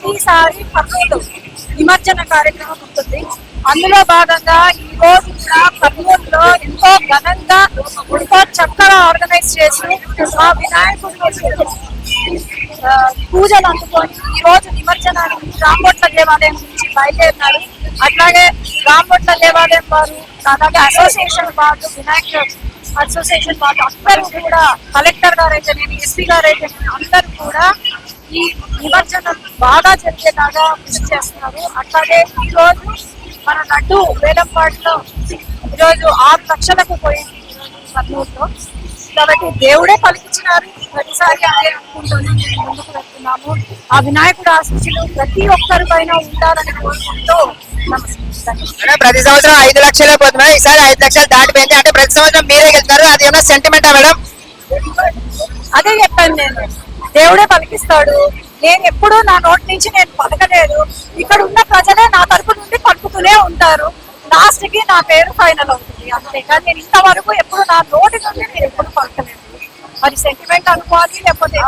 ప్రతిసారి కర్నూలు నిమజ్జన కార్యక్రమం ఉంటుంది. అందులో భాగంగా ఈ రోజు కూడా కర్నూలులో ఎంతో ఘనంగా ఎంతో చక్కగా ఆర్గనైజ్ చేసి ఆ వినాయకుడు పూజలు అందుకొని ఈ రోజు నిమజ్జనానికి రాంబొట్ల దేవాలయం నుంచి బయలుదేరినారు. అట్లాగే రాంబొట్ల దేవాలయం వారు, అలాగే అసోసియేషన్ వాళ్ళు, వినాయక అసోసియేషన్ వాళ్ళు అందరూ కూడా, కలెక్టర్ గారు అయితే నేను, ఎస్పీ గారు అయితే అందరూ కూడా ఈ నిమజ్జనం బాగా జరిగేలాగా కృషి చేస్తున్నారు. అట్లాగే ఈ రోజు మన లడ్డు వేలంపాట్లో ఈరోజు 6 లక్షలకు పోయింది కర్నూలులో. కాబట్టి దేవుడే పలికించినారు, ప్రతిసారి అదే అనుకుంటూనే ముందుకు వెళ్తున్నాము. ఆ వినాయకుడు ఆశీస్సులు ప్రతి ఒక్కరి పైన ఉండాలని కోరుకుంటూ నమస్కారం. ప్రతి సంవత్సరం 5 లక్షలే పోతున్నాయి, ఈసారి 5 లక్షలు దాటిపోయింది. అంటే ప్రతి సంవత్సరం మీరే వెళ్తారు, అది ఏమన్నా సెంటిమెంటా మేడం? అదే చెప్పాను నేను, దేవుడే పలికిస్తాడు. నేను ఎప్పుడూ నా నోటి నుంచి నేను పలకలేదు. ఇక్కడ ఉన్న ప్రజలే నా తరపు నుండి పలుకుతూనే ఉంటారు. లాస్ట్ కి నా పేరు ఫైనల్ అవుతుంది అంతేకాదు నేను ఇంతవరకు ఎప్పుడు నా నోటి నుండి నేను ఎప్పుడు పలకలేదు. అది సెంటిమెంట్ అనుకోవాలి, లేకపోతే